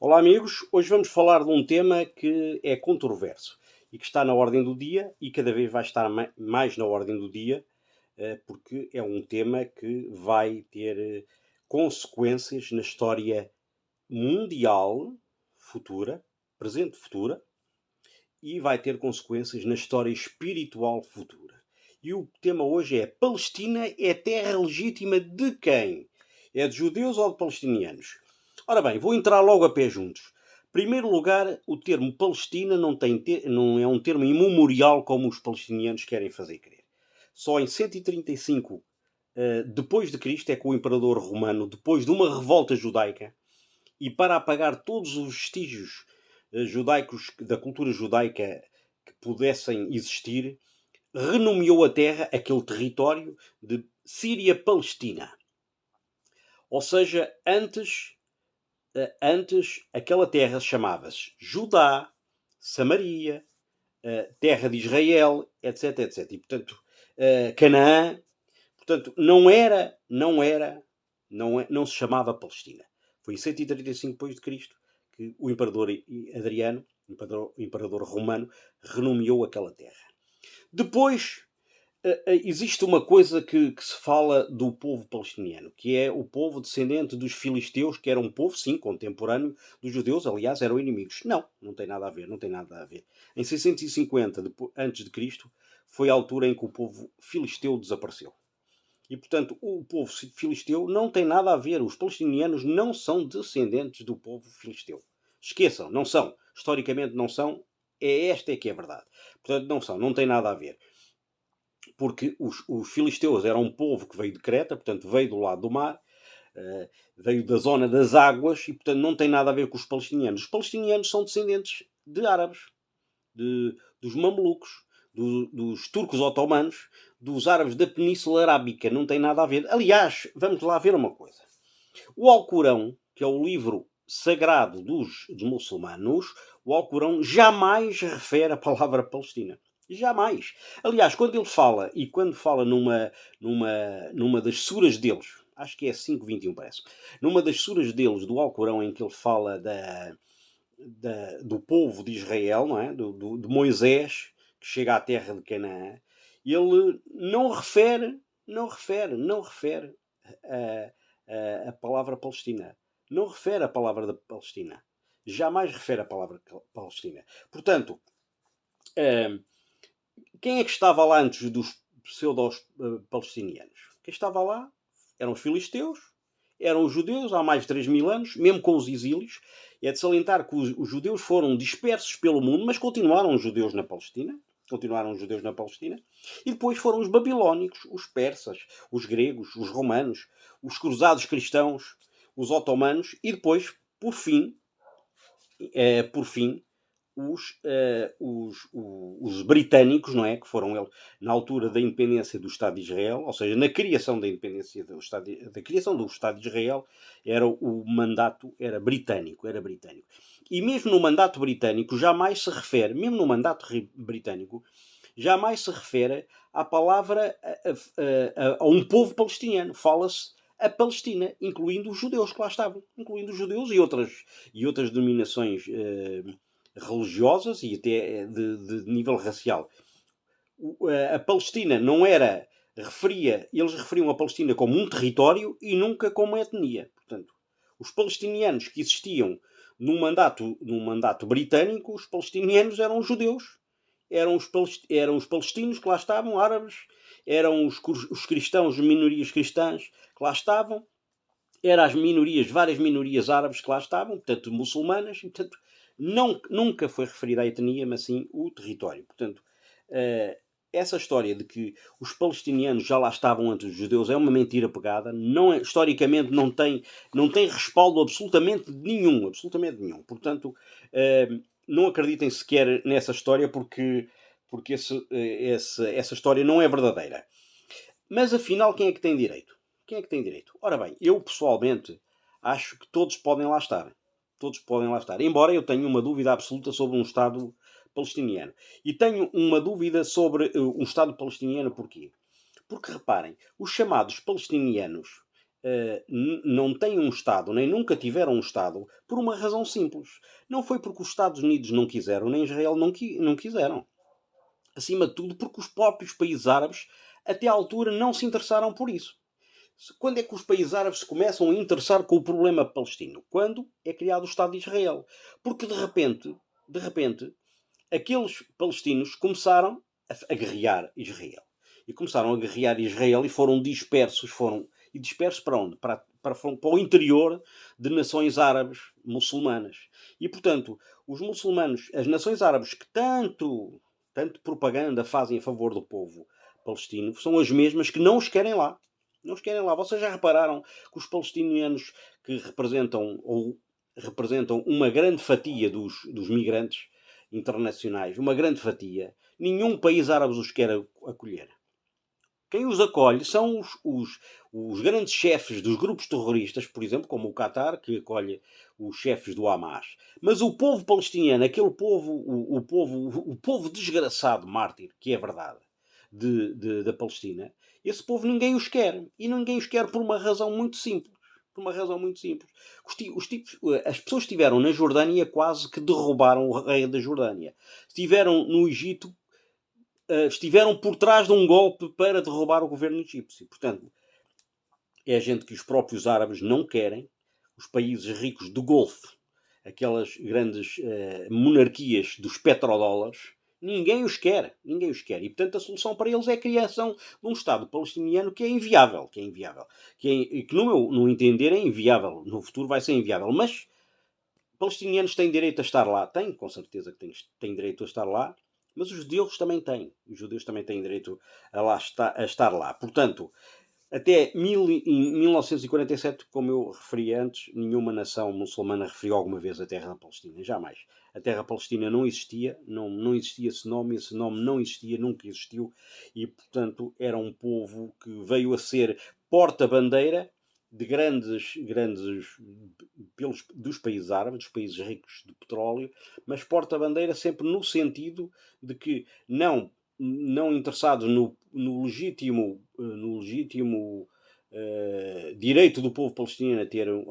Olá amigos, hoje vamos falar de um tema que é controverso e que está na ordem do dia e cada vez vai estar mais na ordem do dia, porque é um tema que vai ter consequências na história mundial futura, presente e futura, e vai ter consequências na história espiritual futura. E o tema hoje é: Palestina é terra legítima de quem? É de judeus ou de palestinianos? Ora bem, vou entrar logo a pé juntos. Em primeiro lugar, o termo Palestina não é um termo imemorial como os palestinianos querem fazer crer. Só em 135 depois de Cristo é que o imperador romano, depois de uma revolta judaica, e para apagar todos os vestígios judaicos, da cultura judaica que pudessem existir, renomeou a terra, aquele território, de Síria-Palestina. Ou seja, antes aquela terra chamava-se Judá, Samaria, terra de Israel, etc, etc. E, portanto, Canaã, portanto, não se chamava Palestina. Foi em 135 depois de Cristo que o imperador Adriano, imperador romano, renomeou aquela terra. Depois existe uma coisa que se fala do povo palestiniano, que é o povo descendente dos filisteus, que era um povo, sim, contemporâneo dos judeus, aliás, eram inimigos. Não tem nada a ver, não tem nada a ver. Em 650 antes de Cristo foi a altura em que o povo filisteu desapareceu. E, portanto, o povo filisteu não tem nada a ver. Os palestinianos não são descendentes do povo filisteu. Esqueçam, não são. Historicamente não são. Esta é que é a verdade. Portanto, não são. Não tem nada a ver. Porque os filisteus eram um povo que veio de Creta, portanto, veio do lado do mar, veio da zona das águas e, portanto, não tem nada a ver com os palestinianos. Os palestinianos são descendentes de árabes, dos mamelucos, dos turcos otomanos, dos árabes da Península Arábica. Não tem nada a ver. Aliás, vamos lá ver uma coisa. O Alcorão, que é o livro sagrado dos muçulmanos, o Alcorão jamais refere a palavra Palestina. Jamais. Aliás, quando ele fala, e quando fala numa das suras deles, acho que é 5:21, parece, numa das suras deles do Alcorão, em que ele fala do povo de Israel, não é? De Moisés, que chega à terra de Canaã, ele não refere a palavra Palestina. Não refere a palavra da Palestina. Jamais refere a palavra Palestina. Portanto, quem é que estava lá antes dos pseudo-palestinianos? Quem estava lá eram os filisteus, eram os judeus há mais de 3.000 anos, mesmo com os exílios. É de salientar que os judeus foram dispersos pelo mundo, mas continuaram os judeus na Palestina. E depois foram os babilónicos, os persas, os gregos, os romanos, os cruzados cristãos, os otomanos e depois, por fim, os britânicos, não é? Que foram eles na altura da independência do Estado de Israel, ou seja, na criação da independência da criação do Estado de Israel, o mandato era britânico. E mesmo no mandato britânico jamais se refere, jamais se refere à palavra a um povo palestiniano. Fala-se a Palestina, incluindo os judeus que lá estavam, incluindo os judeus e outras denominações religiosas e até de nível racial. A Palestina não era... eles referiam a Palestina como um território e nunca como etnia. Portanto, os palestinianos que existiam no mandato britânico, os palestinianos eram os judeus. Eram os palestinos que lá estavam, árabes, eram os cristãos, minorias cristãs que lá estavam, eram as várias minorias árabes que lá estavam, portanto, muçulmanas, e, portanto, nunca foi referida à etnia, mas sim o território. Portanto, essa história de que os palestinianos já lá estavam antes dos judeus é uma mentira pegada. Historicamente não tem respaldo absolutamente nenhum. Portanto, não acreditem sequer nessa história porque essa história não é verdadeira. Mas afinal, quem é que tem direito? Ora bem, eu pessoalmente acho que todos podem lá estar. Embora eu tenha uma dúvida absoluta sobre um Estado palestiniano. E tenho uma dúvida sobre um Estado palestiniano porquê? Porque, reparem, os chamados palestinianos não têm um Estado, nem nunca tiveram um Estado, por uma razão simples. Não foi porque os Estados Unidos não quiseram, nem Israel não quiseram. Acima de tudo, porque os próprios países árabes, até à altura, não se interessaram por isso. Quando é que os países árabes se começam a interessar com o problema palestino? Quando é criado o Estado de Israel. Porque de repente, aqueles palestinos começaram a guerrear Israel. E começaram a guerrear Israel e foram dispersos. E dispersos para onde? Para o interior de nações árabes muçulmanas. E, portanto, os muçulmanos, as nações árabes que tanto propaganda fazem a favor do povo palestino, são as mesmas que não os querem lá. Não os querem lá. Vocês já repararam que os palestinianos que representam uma grande fatia dos migrantes internacionais, uma grande fatia, nenhum país árabe os quer acolher. Quem os acolhe são os grandes chefes dos grupos terroristas, por exemplo, como o Qatar, que acolhe os chefes do Hamas. Mas o povo palestiniano, aquele povo, o povo desgraçado, mártir, que é verdade, da Palestina, esse povo ninguém os quer. E ninguém os quer por uma razão muito simples. As pessoas que estiveram na Jordânia quase que derrubaram o rei da Jordânia. Estiveram no Egito, estiveram por trás de um golpe para derrubar o governo egípcio. Portanto, é gente que os próprios árabes não querem. Os países ricos do Golfo, aquelas grandes monarquias dos petrodólares, ninguém os quer. E, portanto, a solução para eles é a criação de um Estado palestiniano que é inviável. Que no meu entender é inviável. No futuro vai ser inviável. Mas palestinianos têm direito a estar lá. Têm, com certeza que têm direito a estar lá. Mas os judeus também têm. Os judeus também têm direito a estar lá. Portanto, até em 1947, como eu referi antes, nenhuma nação muçulmana referiu alguma vez a terra da Palestina. Jamais. A terra palestina não existia. Não existia esse nome não existia, nunca existiu. E, portanto, era um povo que veio a ser porta-bandeira de dos países árabes, dos países ricos de petróleo, mas porta-bandeira sempre no sentido de que não interessados no legítimo direito do povo palestiniano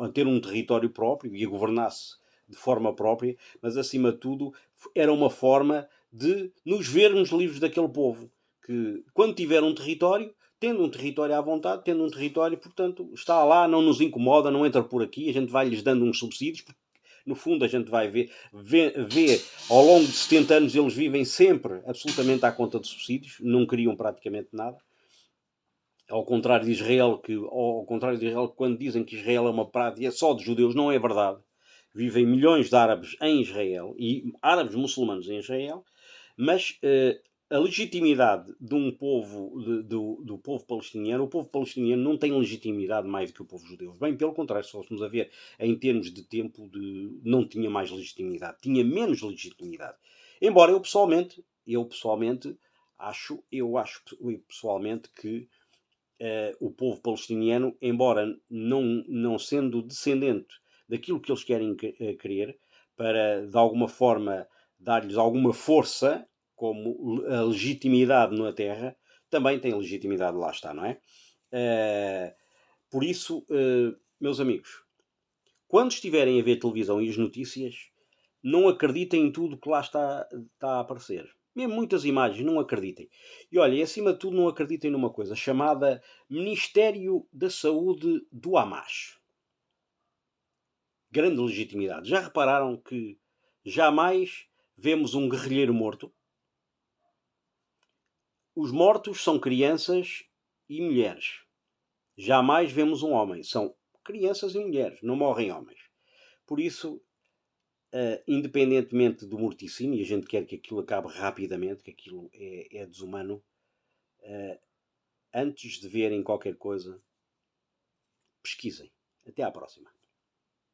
a ter um território próprio e a governar-se de forma própria, mas acima de tudo era uma forma de nos vermos livres daquele povo que, quando tiver um território, tendo um território à vontade, tendo um território, portanto, está lá, não nos incomoda, não entra por aqui, a gente vai-lhes dando uns subsídios, porque no fundo a gente vai ver ao longo de 70 anos eles vivem sempre absolutamente à conta de subsídios, não criam praticamente nada. Ao contrário de Israel, quando dizem que Israel é uma pátria só de judeus, não é verdade. Vivem milhões de árabes em Israel e árabes muçulmanos em Israel, mas a legitimidade de um povo, do povo palestiniano, o povo palestiniano não tem legitimidade mais do que o povo judeu. Bem, pelo contrário, se fôssemos a ver em termos de tempo, não tinha mais legitimidade, tinha menos legitimidade. Embora eu pessoalmente acho pessoalmente que o povo palestiniano, embora não sendo descendente daquilo que eles querem querer, para de alguma forma dar-lhes alguma força, como a legitimidade na terra, também tem legitimidade, lá está, não é? Por isso, meus amigos, quando estiverem a ver televisão e as notícias, não acreditem em tudo que lá está a aparecer. Mesmo muitas imagens, não acreditem. E olha, e acima de tudo, não acreditem numa coisa chamada Ministério da Saúde do Hamas. Grande legitimidade. Já repararam que jamais vemos um guerrilheiro morto? Os mortos são crianças e mulheres. Jamais vemos um homem. São crianças e mulheres. Não morrem homens. Por isso, independentemente do morticínio, e a gente quer que aquilo acabe rapidamente, que aquilo é desumano, antes de verem qualquer coisa, pesquisem. Até à próxima.